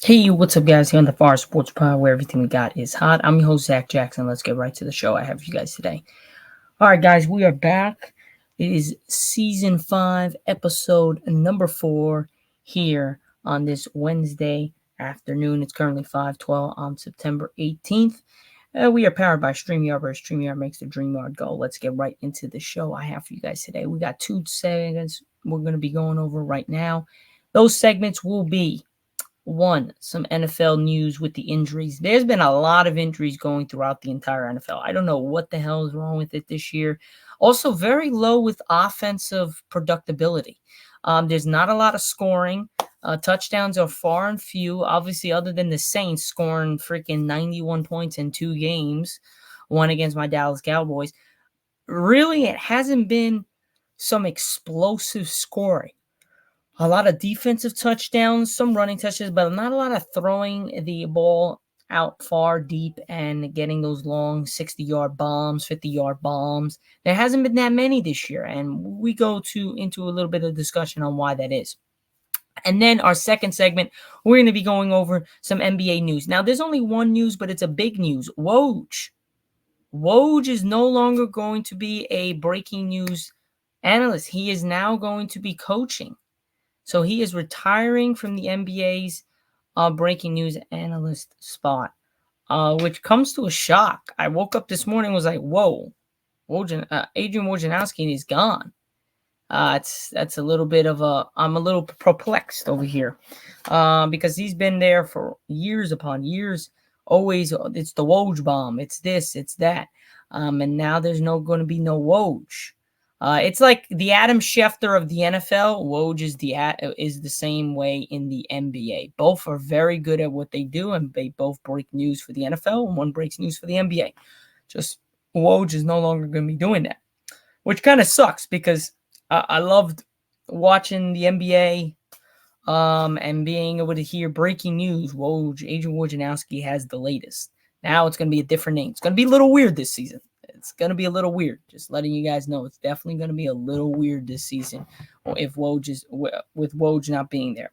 Hey, what's up, guys? Here on the Far Sports Pod, where everything we got is hot. I'm your host, Zach Jackson. Let's get right to the show I have for you guys today. All right, guys, we are back. It is season 5, episode number 4 here on this Wednesday afternoon. It's currently 5:12 on September 18th. We are powered by StreamYard, where StreamYard makes the dream yard go. Let's get right into the show I have for you guys today. We got 2 segments we're going to be going over right now. Those segments will be one, some NFL news with the injuries. There's been a lot of injuries going throughout the entire NFL. I don't know what the hell is wrong with it this year. Also, very low with offensive productivity. There's not a lot of scoring. Touchdowns are far and few. Obviously, other than the Saints scoring freaking 91 points in 2 games, one against my Dallas Cowboys. Really, it hasn't been some explosive scoring. A lot of defensive touchdowns, some running touches, but not a lot of throwing the ball out far deep and getting those long 60-yard bombs, 50-yard bombs. There hasn't been that many this year, and we go into a little bit of discussion on why that is. And then our second segment, we're going to be going over some NBA news. Now, there's only one news, but it's a big news. Woj is no longer going to be a breaking news analyst. He is now going to be coaching. So he is retiring from the NBA's breaking news analyst spot, which comes to a shock. I woke up this morning and was like, whoa, Adrian Wojnarowski is gone. That's a little bit of I'm a little perplexed over here because he's been there for years upon years. Always, it's the Woj bomb. It's this, it's that. And now there's going to be no Woj. It's like the Adam Schefter of the NFL. Woj is the same way in the NBA. Both are very good at what they do, and they both break news for the NFL, and one breaks news for the NBA. Just Woj is no longer going to be doing that, which kind of sucks because I loved watching the NBA and being able to hear breaking news. Adrian Wojnarowski has the latest. Now it's going to be a different name. It's going to be a little weird this season. It's going to be a little weird. Just letting you guys know, it's definitely going to be a little weird this season if with Woj not being there.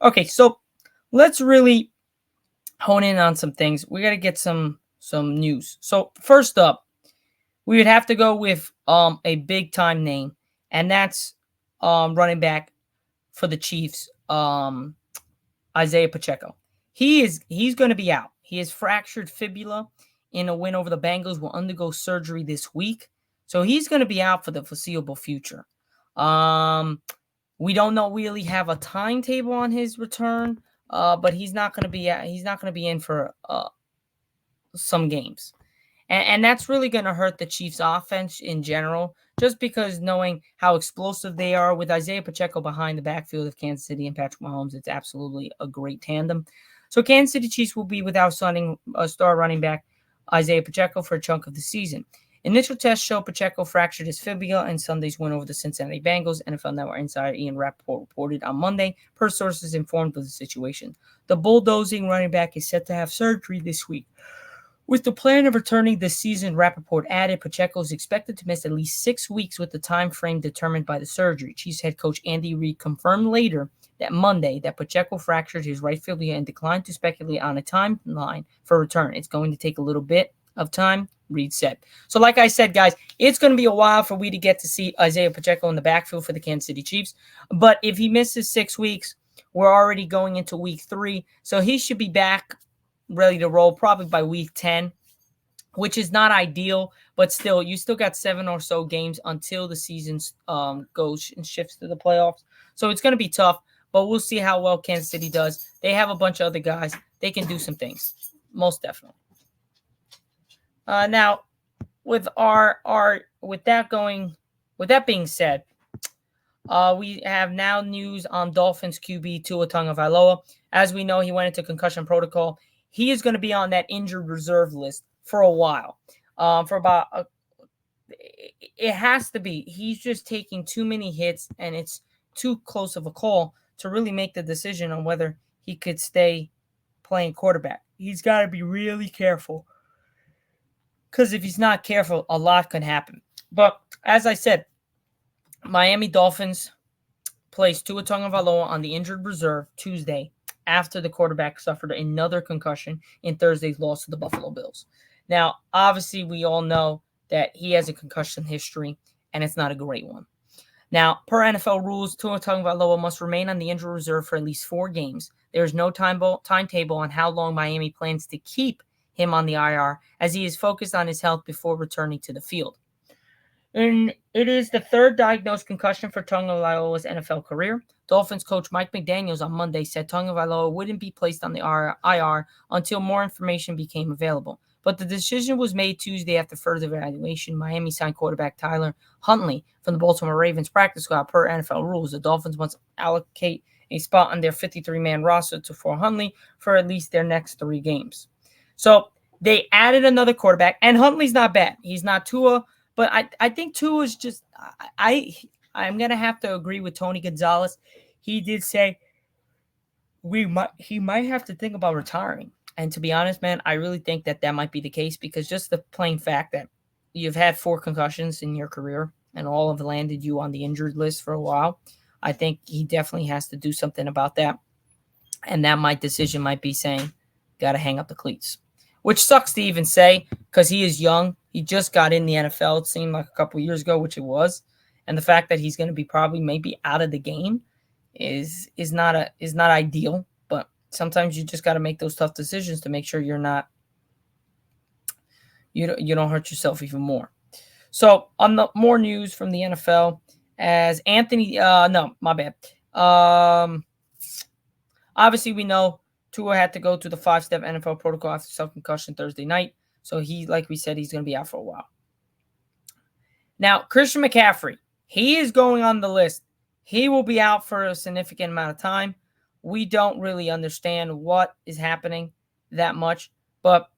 Okay, so let's really hone in on some things. We got to get some news. So first up, we would have to go with a big time name, and that's running back for the Chiefs, Isaiah Pacheco. He's going to be out. He has fractured fibula in a win over the Bengals, will undergo surgery this week. So he's going to be out for the foreseeable future. We don't really have a timetable on his return, but he's not going to be in for some games. And that's really going to hurt the Chiefs' offense in general, just because knowing how explosive they are with Isaiah Pacheco behind the backfield of Kansas City and Patrick Mahomes, it's absolutely a great tandem. So Kansas City Chiefs will be without signing a star running back Isaiah Pacheco for a chunk of the season. Initial tests show Pacheco fractured his fibula in Sunday's win over the Cincinnati Bengals. NFL Network insider Ian Rappaport reported on Monday, per sources informed of the situation. The bulldozing running back is set to have surgery this week. With the plan of returning this season, Rappaport added, Pacheco is expected to miss at least 6 weeks with the time frame determined by the surgery. Chiefs head coach Andy Reid confirmed later that Monday that Pacheco fractured his right fibula and declined to speculate on a timeline for return. It's going to take a little bit of time, Reid said. So like I said, guys, it's going to be a while for we to get to see Isaiah Pacheco in the backfield for the Kansas City Chiefs. But if he misses 6 weeks, we're already going into week 3. So he should be back ready to roll probably by week 10, which is not ideal, but still, you still got 7 or so games until the season goes and shifts to the playoffs. So it's going to be tough, but we'll see how well Kansas City does. They have a bunch of other guys. They can do some things, most definitely. Now, with that being said, we have now news on Dolphins QB Tua Tagovailoa. As we know, he went into concussion protocol. He is going to be on that injured reserve list for a while. It has to be. He's just taking too many hits, and it's too close of a call to really make the decision on whether he could stay playing quarterback. He's got to be really careful, because if he's not careful, a lot can happen. But as I said, Miami Dolphins placed Tua Tagovailoa on the injured reserve Tuesday after the quarterback suffered another concussion in Thursday's loss to the Buffalo Bills. Now, obviously, we all know that he has a concussion history, and it's not a great one. Now, per NFL rules, Tua Tagovailoa must remain on the injury reserve for at least 4 games. There is no timetable on how long Miami plans to keep him on the IR, as he is focused on his health before returning to the field. And it is the third diagnosed concussion for Tagovailoa's NFL career. Dolphins coach Mike McDaniels on Monday said Tagovailoa wouldn't be placed on the IR until more information became available. But the decision was made Tuesday after further evaluation. Miami signed quarterback Tyler Huntley from the Baltimore Ravens practice squad. Per NFL rules, the Dolphins must allocate a spot on their 53-man roster for Huntley for at least their next 3 games. So they added another quarterback, and Huntley's not bad. He's not Tua, but I think Tua is just I'm gonna have to agree with Tony Gonzalez. He did say he might have to think about retiring. And to be honest, man, I really think that might be the case, because just the plain fact that you've had 4 concussions in your career and all have landed you on the injured list for a while, I think he definitely has to do something about that. And that decision might be saying, got to hang up the cleats, which sucks to even say, because he is young. He just got in the NFL. It seemed like a couple years ago, which it was. And the fact that he's going to be probably maybe out of the game is not ideal. But sometimes you just got to make those tough decisions to make sure you don't hurt yourself even more. So on the more news from the NFL, as Anthony, obviously we know Tua had to go to the 5-step NFL protocol after self-concussion Thursday night. So like we said, he's going to be out for a while. Now, Christian McCaffrey, he is going on the list. He will be out for a significant amount of time. We don't really understand what is happening that much. But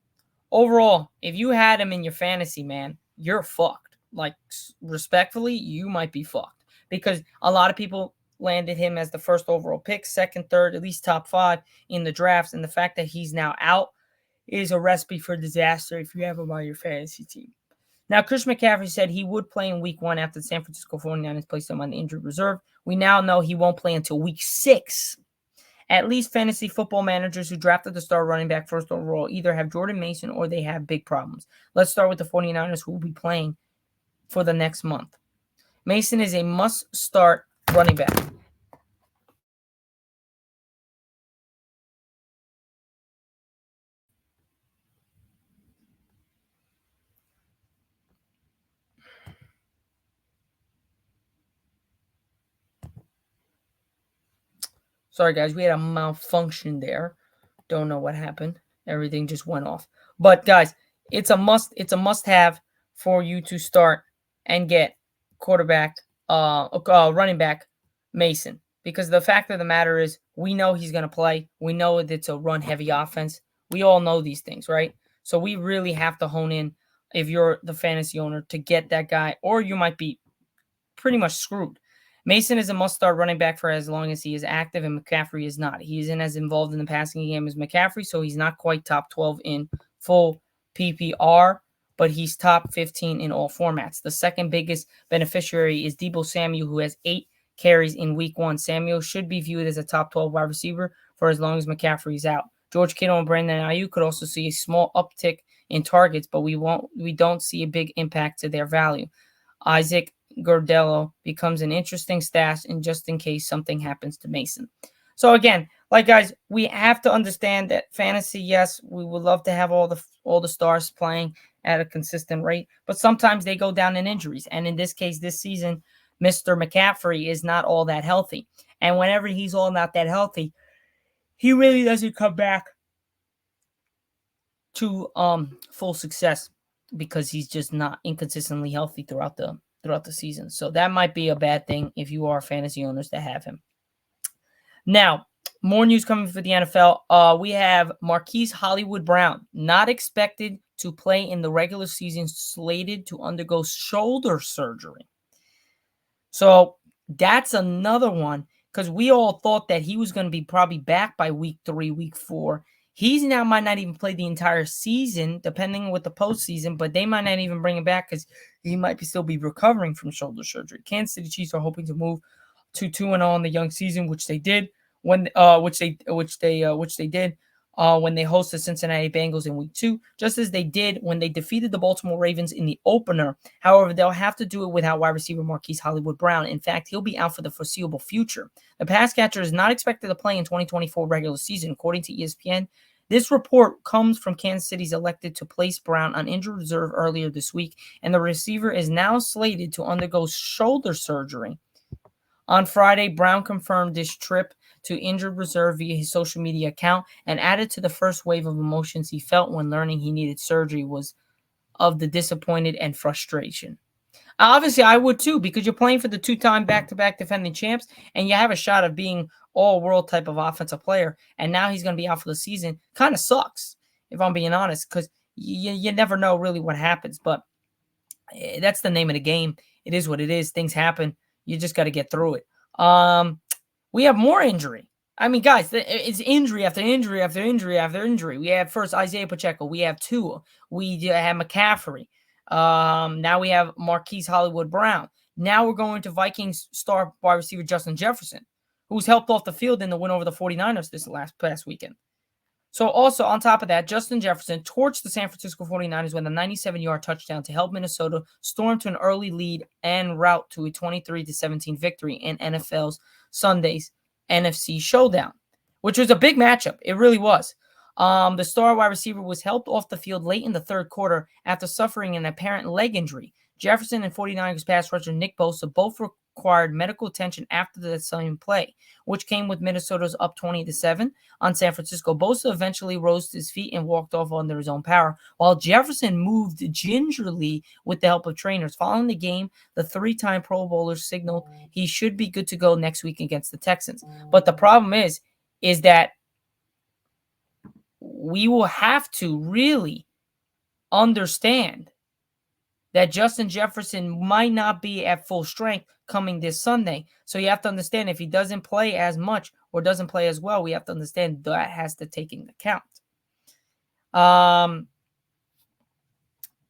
overall, if you had him in your fantasy, man, you're fucked. Like, respectfully, you might be fucked. Because a lot of people landed him as the first overall pick, second, third, at least top 5 in the drafts. And the fact that he's now out is a recipe for disaster if you have him on your fantasy team. Now, Chris McCaffrey said he would play in week 1 after the San Francisco 49ers placed him on the injured reserve. We now know he won't play until week 6. At least fantasy football managers who drafted the star running back first overall either have Jordan Mason or they have big problems. Let's start with the 49ers, who will be playing for the next month. Mason is a must-start running back. Sorry, guys, we had a malfunction there. Don't know what happened. Everything just went off. But guys, it's a must-have for you to start and get running back Mason, because the fact of the matter is we know he's going to play. We know it's a run-heavy offense. We all know these things, right? So we really have to hone in, if you're the fantasy owner, to get that guy, or you might be pretty much screwed. Mason is a must-start running back for as long as he is active, and McCaffrey is not. He isn't as involved in the passing game as McCaffrey, so he's not quite top 12 in full PPR, but he's top 15 in all formats. The second biggest beneficiary is Deebo Samuel, who has 8 carries in week 1. Samuel should be viewed as a top 12 wide receiver for as long as McCaffrey is out. George Kittle and Brandon Ayuk could also see a small uptick in targets, but we don't see a big impact to their value. Isaac Gordello becomes an interesting stash, and just in case something happens to Mason. So again, guys, we have to understand that fantasy, yes, we would love to have all the stars playing at a consistent rate, but sometimes they go down in injuries. And in this case, this season, Mr. McCaffrey is not all that healthy. And whenever he's all not that healthy, he really doesn't come back to full success, because he's just not inconsistently healthy throughout the season. So that might be a bad thing if you are fantasy owners to have him. Now, more news coming for the NFL. We have Marquise Hollywood Brown, not expected to play in the regular season, slated to undergo shoulder surgery. So that's another one, because we all thought that he was going to be probably back by week 3, week 4. He's now might not even play the entire season, depending with the postseason, but they might not even bring him back because he might still be recovering from shoulder surgery. Kansas City Chiefs are hoping to move to 2-0 in the young season, which they did when which they did when they hosted Cincinnati Bengals in week 2, just as they did when they defeated the Baltimore Ravens in the opener. However, they'll have to do it without wide receiver Marquise Hollywood Brown. In fact, he'll be out for the foreseeable future. The pass catcher is not expected to play in 2024 regular season, according to ESPN. This report comes from Kansas City's elected to place Brown on injured reserve earlier this week, and the receiver is now slated to undergo shoulder surgery. On Friday, Brown confirmed this trip to injured reserve via his social media account and added to the first wave of emotions he felt when learning he needed surgery was of the disappointed and frustration. Obviously, I would too, because you're playing for the 2-time back-to-back defending champs, and you have a shot of being all-world type of offensive player, and now he's going to be out for the season. Kind of sucks, if I'm being honest, because you never know really what happens, but that's the name of the game. It is what it is. Things happen. You just got to get through it. We have more injury. I mean, guys, it's injury after injury after injury after injury. We have first Isaiah Pacheco. We have Tua. We have McCaffrey. Now we have Marquise Hollywood Brown. Now we're going to Vikings star wide receiver Justin Jefferson, who's helped off the field in the win over the 49ers this past weekend. So also on top of that, Justin Jefferson torched the San Francisco 49ers with a 97-yard touchdown to help Minnesota storm to an early lead and route to a 23-17 victory in NFL's Sunday's NFC Showdown, which was a big matchup. It really was. The star wide receiver was helped off the field late in the third quarter after suffering an apparent leg injury. Jefferson and 49ers pass rusher Nick Bosa both required medical attention after the same play, which came with Minnesota's up 20-7 on San Francisco. Bosa eventually rose to his feet and walked off under his own power, while Jefferson moved gingerly with the help of trainers. Following the game, the 3-time Pro Bowler signaled he should be good to go next week against the Texans. But the problem is that we will have to really understand that Justin Jefferson might not be at full strength coming this Sunday. So you have to understand if he doesn't play as much or doesn't play as well, we have to understand that has to take into account.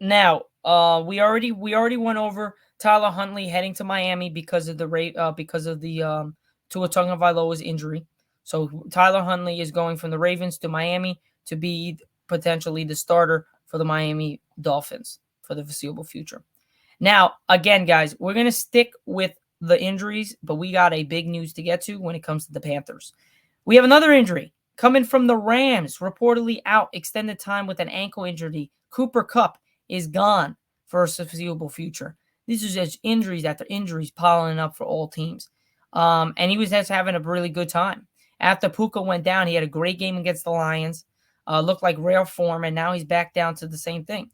Now, we already went over Tyler Huntley heading to Miami because of the Tua Tagovailoa's injury. So Tyler Huntley is going from the Ravens to Miami to be potentially the starter for the Miami Dolphins for the foreseeable future. Now, again, guys, we're going to stick with the injuries, but we got a big news to get to when it comes to the Panthers. We have another injury coming from the Rams, reportedly out extended time with an ankle injury. Cooper Kupp is gone for a foreseeable future. These are just injuries after injuries piling up for all teams. And he was just having a really good time. After Puka went down, he had a great game against the Lions. Looked like rare form, and now he's back down to the same thing.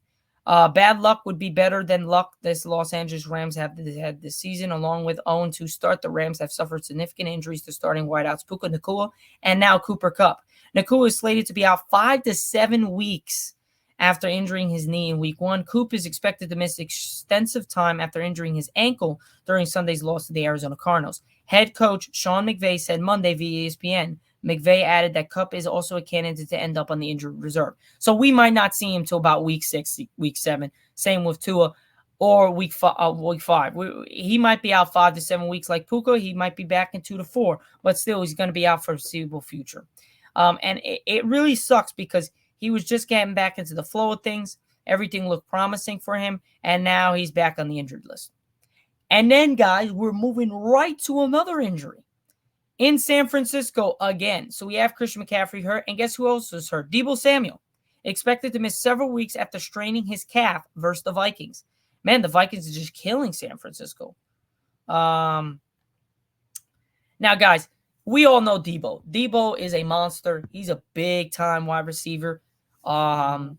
Bad luck would be better than luck. This Los Angeles Rams have had this season, along with 0-2 start. The Rams have suffered significant injuries to starting wideouts Puka Nacua and now Cooper Kupp. Nacua is slated to be out 5 to 7 weeks after injuring his knee in week 1. Coop is expected to miss extensive time after injuring his ankle during Sunday's loss to the Arizona Cardinals. Head coach Sean McVay said Monday via ESPN. McVay added that Kupp is also a candidate to end up on the injured reserve. So we might not see him till about week 6, week 7. Same with Tua or week 5. He might be out 5 to 7 weeks like Puka. He might be back in 2 to 4, but still he's going to be out for a foreseeable future. And it really sucks because he was just getting back into the flow of things. Everything looked promising for him, and now he's back on the injured list. And then, guys, we're moving right to another injury. In San Francisco again. So we have Christian McCaffrey hurt. And guess who else is hurt? Deebo Samuel. Expected to miss several weeks after straining his calf versus the Vikings. Man, the Vikings are just killing San Francisco. Now, guys, we all know Deebo. Deebo is a monster. He's a big-time wide receiver. And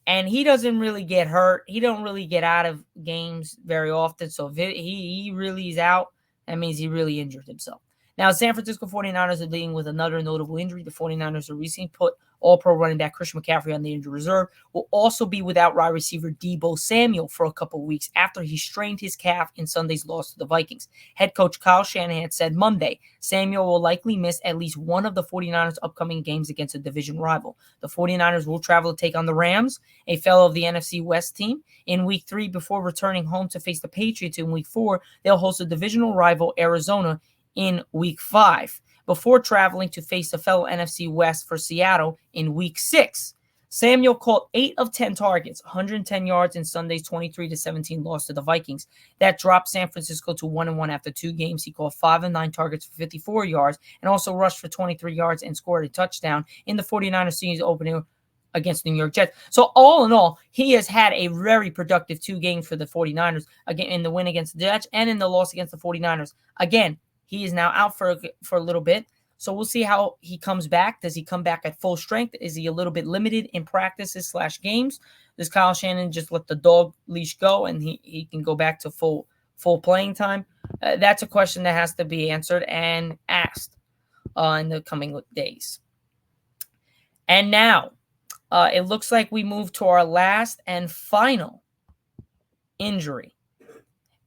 he doesn't really get hurt. He don't really get out of games very often. So if he really is out, that means he really injured himself. Now, San Francisco 49ers are dealing with another notable injury. The 49ers are recently put all-pro running back Christian McCaffrey on the injured reserve. Will also be without wide receiver Deebo Samuel for a couple of weeks after he strained his calf in Sunday's loss to the Vikings. Head coach Kyle Shanahan said Monday Samuel will likely miss at least one of the 49ers' upcoming games against a division rival. The 49ers will travel to take on the Rams, a fellow of the NFC West team, in week 3 before returning home to face the Patriots in week 4. They'll host a divisional rival, Arizona, in week 5. before traveling to face the fellow NFC West for Seattle in Week 6. Samuel caught 8 of 10 targets, 110 yards in Sunday's 23-17 loss to the Vikings. That dropped San Francisco to 1-1 after 2 games. He caught 5 of 9 targets for 54 yards and also rushed for 23 yards and scored a touchdown in the 49ers season opener against the New York Jets. So all in all, he has had a very productive 2 games for the 49ers, again in the win against the Jets and in the loss against the 49ers. Again, he is now out for a little bit. So we'll see how he comes back. Does he come back at full strength? Is he a little bit limited in practices / games? Does Kyle Shanahan just let the dog leash go and he can go back to full playing time? That's a question that has to be answered and asked in the coming days. And now, it looks like we move to our last and final injury.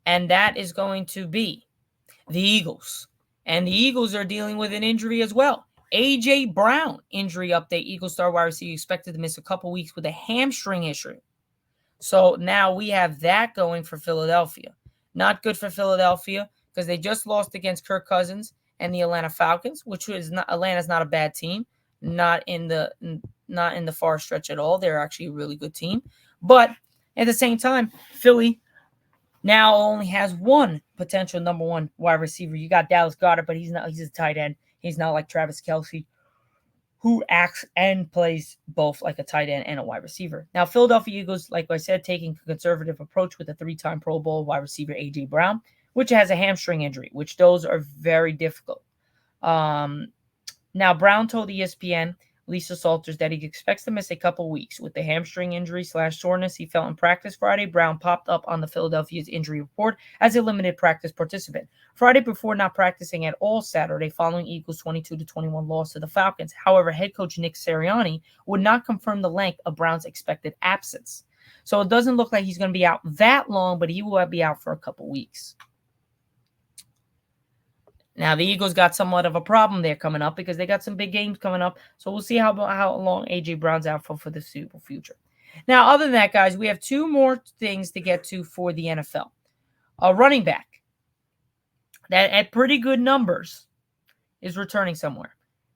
And that is going to be the Eagles. And the Eagles are dealing with an injury as well. A.J. Brown, injury update. Eagles star wide receiver expected to miss a couple weeks with a hamstring issue. So now we have that going for Philadelphia. Not good for Philadelphia because they just lost against Kirk Cousins and the Atlanta Falcons, which is not Atlanta's not a bad team. Not in the far stretch at all. They're actually a really good team. But at the same time, Philly now only has one potential number 1 wide receiver. You got Dallas Goedert, but he's a tight end. He's not like Travis Kelce, who acts and plays both like a tight end and a wide receiver. Now, Philadelphia Eagles, like I said, taking a conservative approach with a 3-time Pro Bowl wide receiver, A.J. Brown, which has a hamstring injury, which those are very difficult. Now, Brown told ESPN Lisa Salters that he expects to miss a couple weeks with the hamstring injury / soreness he felt in practice Friday. Brown popped up on the Philadelphia's injury report as a limited practice participant Friday before not practicing at all Saturday following Eagles' 22-21 loss to the Falcons. However, head coach Nick Sirianni would not confirm the length of Brown's expected absence. So it doesn't look like he's going to be out that long, but he will be out for a couple weeks. Now, the Eagles got somewhat of a problem there coming up because they got some big games coming up. So we'll see how long A.J. Brown's out for the foreseeable future. Now, other than that, guys, we have 2 more things to get to for the NFL. A running back that at pretty good numbers is returning somewhere.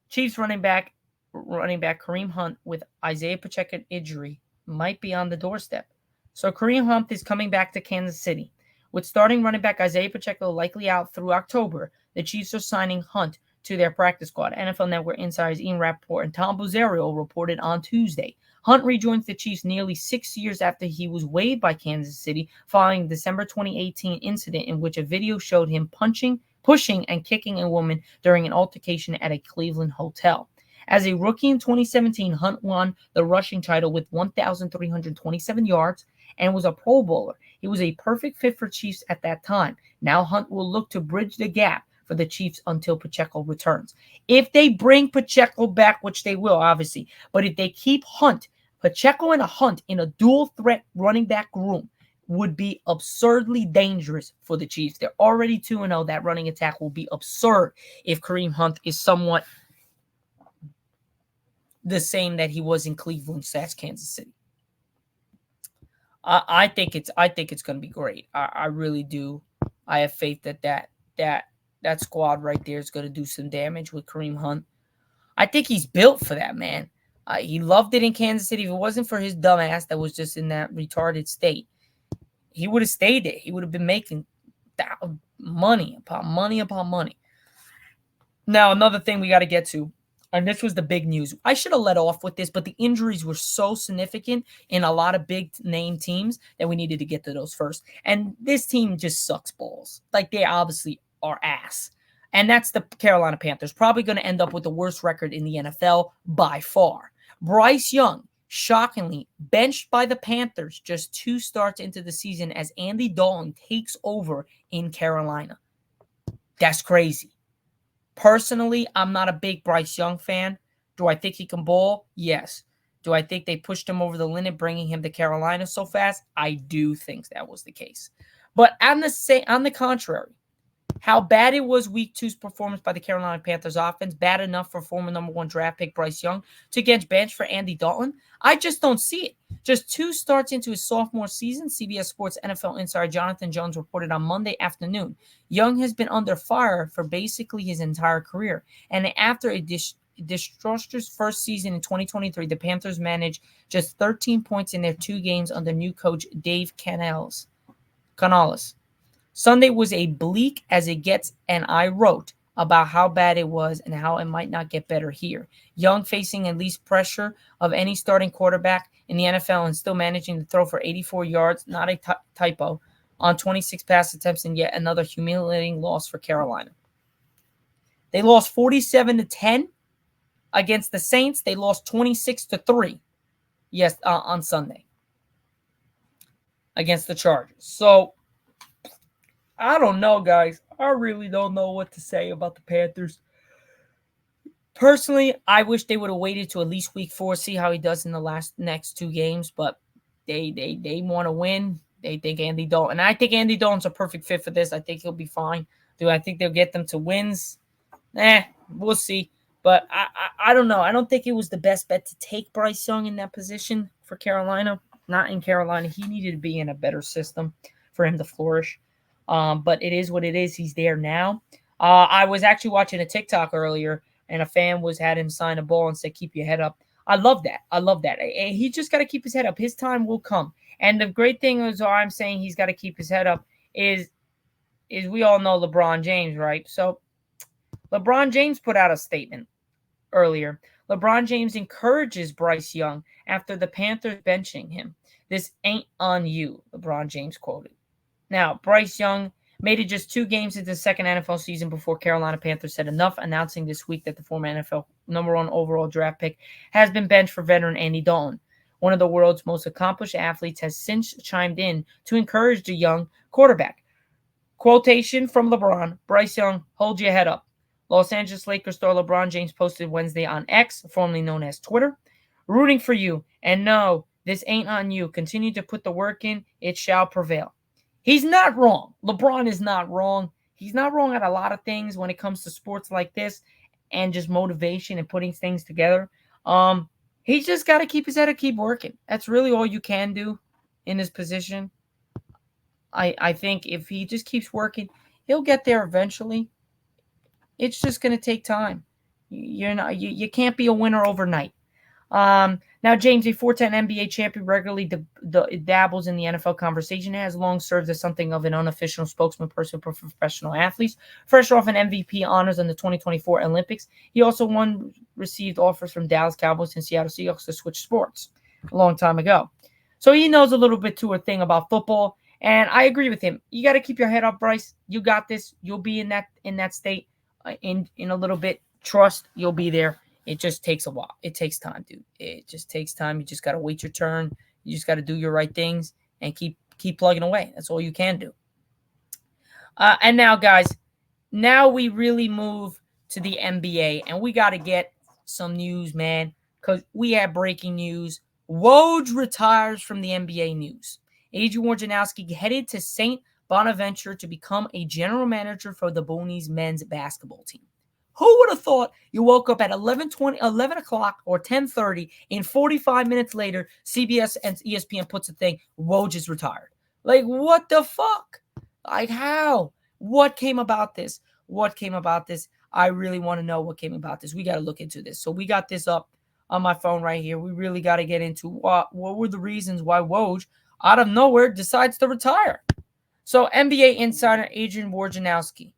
Chiefs running back Kareem Hunt with Isaiah Pacheco injury might be on the doorstep. So Kareem Hunt is coming back to Kansas City. With starting running back Isaiah Pacheco likely out through October, the Chiefs are signing Hunt to their practice squad. NFL Network insiders Ian Rappaport and Tom Buzzario reported on Tuesday. Hunt rejoins the Chiefs nearly 6 years after he was waived by Kansas City following the December 2018 incident in which a video showed him pushing, and kicking a woman during an altercation at a Cleveland hotel. As a rookie in 2017, Hunt won the rushing title with 1,327 yards and was a Pro Bowler. He was a perfect fit for Chiefs at that time. Now Hunt will look to bridge the gap for the Chiefs until Pacheco returns. If they bring Pacheco back, which they will, obviously, but if they keep Pacheco and a Hunt in a dual threat running back room would be absurdly dangerous for the Chiefs. They're already 2-0. That running attack will be absurd if Kareem Hunt is somewhat the same that he was in Cleveland / Kansas City. I think it's going to be great. I really do. I have faith that squad right there is going to do some damage with Kareem Hunt. I think he's built for that, man. He loved it in Kansas City. If it wasn't for his dumb ass that was just in that retarded state, he would have stayed there. He would have been making money upon money upon money. Now, another thing we got to get to, and this was the big news. I should have let off with this, but the injuries were so significant in a lot of big name teams that we needed to get to those first. And this team just sucks balls. Like, they obviously are ass. And that's the Carolina Panthers. Probably going to end up with the worst record in the NFL by far. Bryce Young, shockingly, benched by the Panthers just 2 starts into the season as Andy Dalton takes over in Carolina. That's crazy. Personally, I'm not a big Bryce Young fan. Do I think he can ball? Yes. Do I think they pushed him over the limit, bringing him to Carolina so fast? I do think that was the case. But on the contrary, How bad it was week two's performance by the Carolina Panthers offense, bad enough for former number one draft pick Bryce Young to get benched for Andy Dalton? I just don't see it. Just 2 starts into his sophomore season, CBS Sports NFL insider Jonathan Jones reported on Monday afternoon. Young has been under fire for basically his entire career. And after a disastrous first season in 2023, the Panthers managed just 13 points in their 2 games under new coach Dave Canales. Sunday was as bleak as it gets, and I wrote about how bad it was and how it might not get better here. Young facing at least pressure of any starting quarterback in the NFL and still managing to throw for 84 yards, not a typo, on 26 pass attempts, and yet another humiliating loss for Carolina. They lost 47-10 against the Saints. They lost 26-3 on Sunday against the Chargers. So I don't know, guys. I really don't know what to say about the Panthers. Personally, I wish they would have waited to at least week 4, see how he does in the next 2 games. But they want to win. They think Andy Dalton. And I think Andy Dalton's a perfect fit for this. I think he'll be fine. Do I think they'll get them to wins? We'll see. But I don't know. I don't think it was the best bet to take Bryce Young in that position for Carolina. Not in Carolina. He needed to be in a better system for him to flourish. But it is what it is. He's there now. I was actually watching a TikTok earlier, and a fan had him sign a ball and said, "Keep your head up." I love that. He just got to keep his head up. His time will come. And the great thing is, why I'm saying he's got to keep his head up is we all know LeBron James, right? So LeBron James put out a statement earlier. LeBron James encourages Bryce Young after the Panthers benching him. "This ain't on you," LeBron James quoted. Now, Bryce Young made it just 2 games into the second NFL season before Carolina Panthers said enough, announcing this week that the former NFL number 1 overall draft pick has been benched for veteran Andy Dalton. One of the world's most accomplished athletes has since chimed in to encourage the young quarterback. Quotation from LeBron: "Bryce Young, hold your head up." Los Angeles Lakers star LeBron James posted Wednesday on X, formerly known as Twitter, "Rooting for you, and no, this ain't on you. Continue to put the work in. It shall prevail." He's not wrong. LeBron is not wrong. He's not wrong at a lot of things when it comes to sports like this and just motivation and putting things together. He's just got to keep his head and keep working. That's really all you can do in his position. I think if he just keeps working, he'll get there eventually. It's just going to take time. You can't be a winner overnight. Now, James, a 4-10 NBA champion, regularly dabbles in the NFL conversation, has long served as something of an unofficial spokesperson for professional athletes. Fresh off an MVP honors in the 2024 Olympics, he also received offers from Dallas Cowboys and Seattle Seahawks to switch sports a long time ago. So he knows a little bit to a thing about football, and I agree with him. You got to keep your head up, Bryce. You got this. You'll be in that state in a little bit. Trust, you'll be there. It just takes a while. It takes time, dude. It just takes time. You just got to wait your turn. You just got to do your right things and keep plugging away. That's all you can do. And now, guys, now we really move to the NBA, and we got to get some news, man, because we have breaking news. Woj retires from the NBA news. Adrian Wojnarowski headed to St. Bonaventure to become a general manager for the Boonies men's basketball team. Who would have thought you woke up at 11 o'clock or 10:30, and 45 minutes later, CBS and ESPN puts a thing, Woj is retired. Like, what the fuck? Like, how? What came about this? I really want to know what came about this. We got to look into this. So we got this up on my phone right here. We really got to get into what were the reasons why Woj, out of nowhere, decides to retire. So NBA insider Adrian Wojnarowski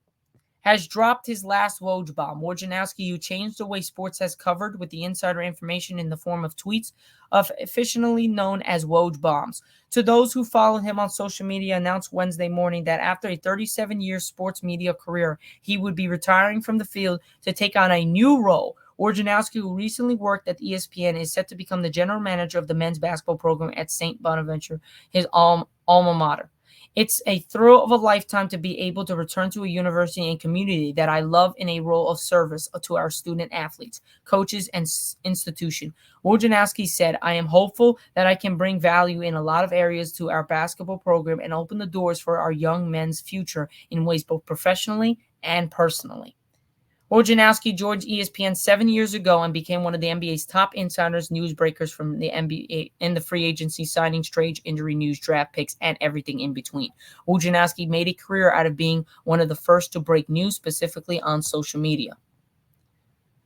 has dropped his last Woj bomb. Wojnarowski, who changed the way sports has covered with the insider information in the form of tweets, officially known as Woj bombs. To those who follow him on social media, announced Wednesday morning that after a 37-year sports media career, he would be retiring from the field to take on a new role. Wojnarowski, who recently worked at ESPN, is set to become the general manager of the men's basketball program at St. Bonaventure, his alma mater. It's a thrill of a lifetime to be able to return to a university and community that I love in a role of service to our student athletes, coaches, and institution. Wojnarowski said, I am hopeful that I can bring value in a lot of areas to our basketball program and open the doors for our young men's future in ways both professionally and personally. Wojnarowski joined ESPN 7 years ago and became one of the NBA's top insiders, newsbreakers from the NBA in the free agency, signings, trades, injury news, draft picks, and everything in between. Wojnarowski made a career out of being one of the first to break news specifically on social media.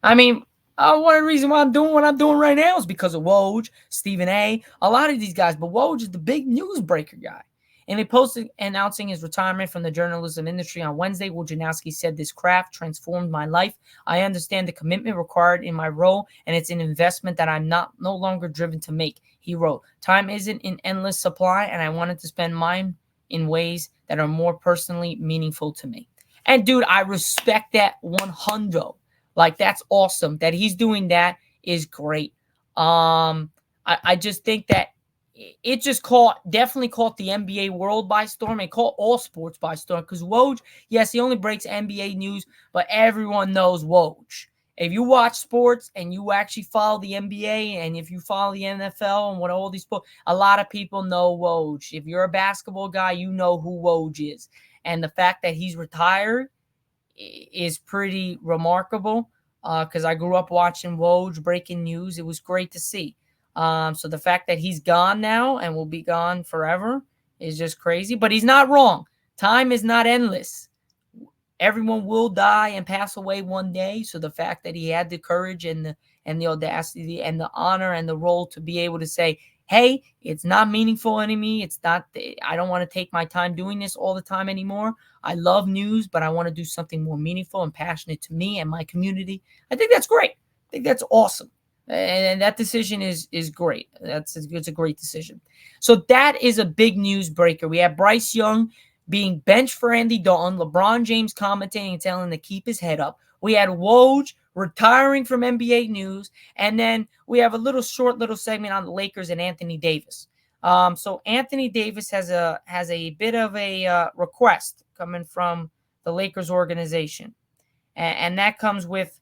I mean, one of the reasons why I'm doing what I'm doing right now is because of Woj, Stephen A., a lot of these guys. But Woj is the big newsbreaker guy. In a post announcing his retirement from the journalism industry on Wednesday, Wojnarowski said, this craft transformed my life. I understand the commitment required in my role, and it's an investment that I'm no longer driven to make. He wrote, time isn't in endless supply, and I wanted to spend mine in ways that are more personally meaningful to me. And dude, I respect that 100. Like, that's awesome. That he's doing that is great. I just think that it just definitely caught the NBA world by storm. It caught all sports by storm because Woj, yes, he only breaks NBA news, but everyone knows Woj. If you watch sports and you actually follow the NBA and if you follow the NFL and what all these sports, a lot of people know Woj. If you're a basketball guy, you know who Woj is. And the fact that he's retired is pretty remarkable because I grew up watching Woj breaking news. It was great to see. So the fact that he's gone now and will be gone forever is just crazy. But he's not wrong. Time is not endless. Everyone will die and pass away one day. So the fact that he had the courage and the audacity and the honor and the role to be able to say, hey, it's not meaningful to me. It's not, I don't want to take my time doing this all the time anymore. I love news, but I want to do something more meaningful and passionate to me and my community. I think that's great. I think that's awesome. And that decision is great. It's a great decision. So that is a big news breaker. We have Bryce Young being benched for Andy Dalton, LeBron James commentating and telling him to keep his head up. We had Woj retiring from NBA news, and then we have a short little segment on the Lakers and Anthony Davis. So Anthony Davis has a bit of a request coming from the Lakers organization, and that comes with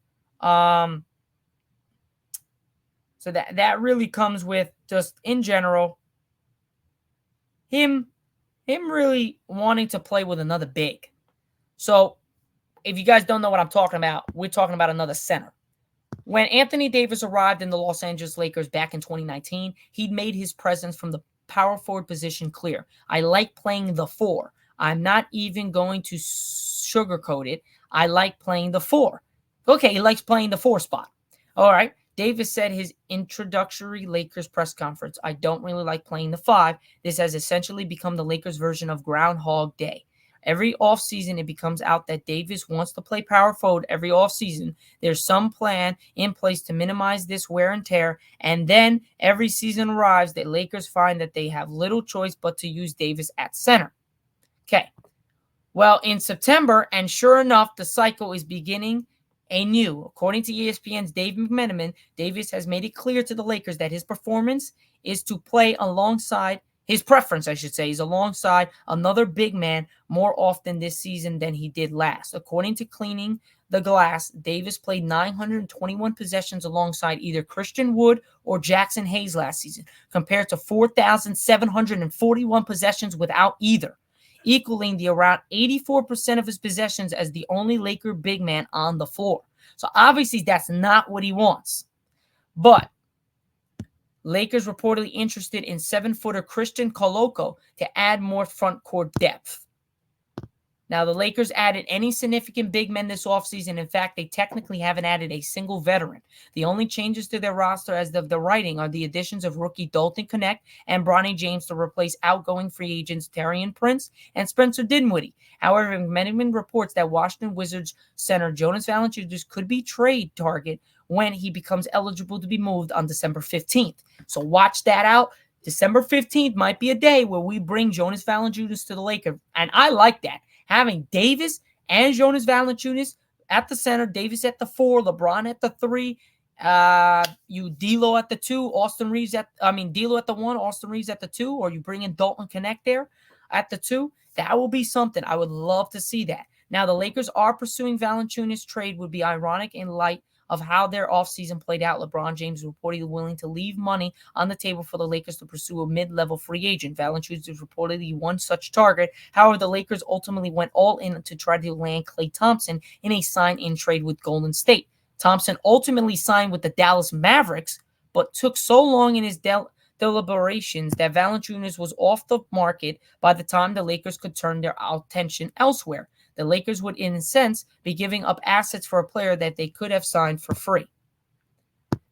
so that really comes with just in general him really wanting to play with another big. So if you guys don't know what I'm talking about, we're talking about another center. When Anthony Davis arrived in the Los Angeles Lakers back in 2019, he'd made his presence from the power forward position clear. I like playing the 4. I'm not even going to sugarcoat it. I like playing the 4. Okay, he likes playing the 4 spot. All right. Davis said his introductory Lakers press conference, I don't really like playing the 5. This has essentially become the Lakers version of Groundhog Day. Every offseason, it becomes out that Davis wants to play power forward every offseason. There's some plan in place to minimize this wear and tear. And then every season arrives, the Lakers find that they have little choice but to use Davis at center. Okay. Well, in September, and sure enough, the cycle is beginning anew. According to ESPN's Dave McMenamin, Davis has made it clear to the Lakers that his performance is to play alongside, his preference, I should say, is alongside another big man more often this season than he did last. According to Cleaning the Glass, Davis played 921 possessions alongside either Christian Wood or Jackson Hayes last season, compared to 4,741 possessions without either, equaling the around 84% of his possessions as the only Laker big man on the floor. So obviously that's not what he wants. But Lakers reportedly interested in 7-footer Christian Koloko to add more front court depth. Now, the Lakers added any significant big men this offseason. In fact, they technically haven't added a single veteran. The only changes to their roster as of the writing are the additions of rookie Dalton Connect and Bronny James to replace outgoing free agents Taurean Prince and Spencer Dinwiddie. However, McMenamin reports that Washington Wizards center Jonas Valanciunas could be trade target when he becomes eligible to be moved on December 15th. So watch that out. December 15th might be a day where we bring Jonas Valanciunas to the Lakers, and I like that. Having Davis and Jonas Valanciunas at the center, Davis at the 4, LeBron at the 3, you D'Lo at the 2, D'Lo at the 1, Austin Reeves at the 2, or you bring in Dalton Connect there. at the 2, that will be something. I would love to see that. Now, the Lakers are pursuing Valanciunas trade would be ironic in light of how their offseason played out. LeBron James is reportedly willing to leave money on the table for the Lakers to pursue a mid-level free agent. Valanciunas is reportedly one such target. However, the Lakers ultimately went all in to try to land Klay Thompson in a sign-in trade with Golden State. Thompson ultimately signed with the Dallas Mavericks, but took so long in his deliberations that Valanciunas was off the market by the time the Lakers could turn their attention elsewhere. The Lakers would, in a sense, be giving up assets for a player that they could have signed for free.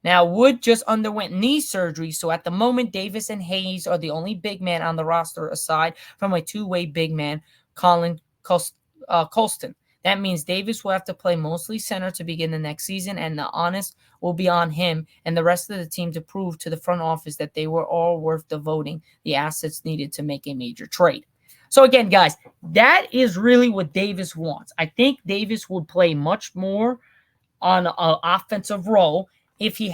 Now, Wood just underwent knee surgery, so at the moment, Davis and Hayes are the only big man on the roster aside from a two-way big man, Colin Colston. That means Davis will have to play mostly center to begin the next season, and the honest will be on him and the rest of the team to prove to the front office that they were all worth devoting the assets needed to make a major trade. So again, guys, that is really what Davis wants. I think Davis would play much more on an offensive role if he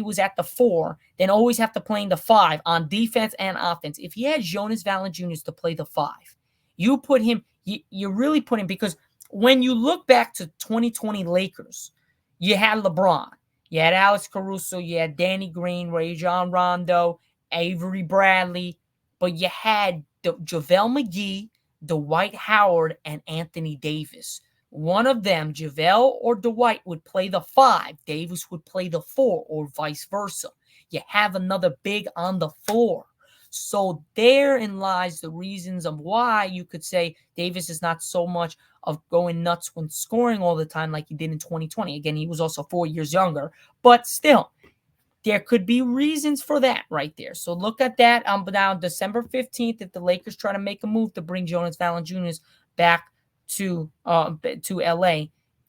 was at the 4, then always have to play in the 5 on defense and offense. If he had Jonas Valanciunas to play the 5, you put him, you really put him, because when you look back to 2020 Lakers, you had LeBron, you had Alex Caruso, you had Danny Green, Rajon Rondo, Avery Bradley, but you had JaVale McGee, Dwight Howard, and Anthony Davis. One of them, JaVale or Dwight, would play the 5. Davis would play the 4, or vice versa. You have another big on the 4. So therein lies the reasons of why you could say Davis is not so much of going nuts when scoring all the time like he did in 2020. Again, he was also 4 years younger, but still, there could be reasons for that right there. So look at that. Now, December 15th, if the Lakers try to make a move to bring Jonas Valanciunas back to LA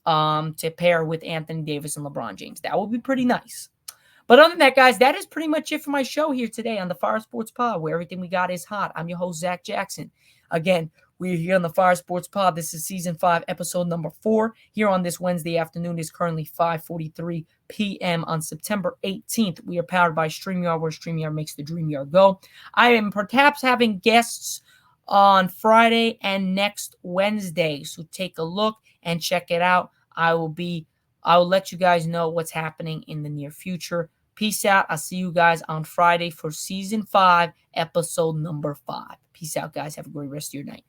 to pair with Anthony Davis and LeBron James, that would be pretty nice. But other than that, guys, that is pretty much it for my show here today on the Fire Sports Pod, where everything we got is hot. I'm your host, Zack Jackson. Again, we're here on the Fire Sports Pod. This is Season 5, Episode number 4. Here on this Wednesday afternoon. It is currently 5:43 p.m. on September 18th. We are powered by StreamYard, where StreamYard makes the dream yard go. I am perhaps having guests on Friday and next Wednesday, so take a look and check it out. I will let you guys know what's happening in the near future. Peace out. I'll see you guys on Friday for Season 5, Episode number 5. Peace out, guys. Have a great rest of your night.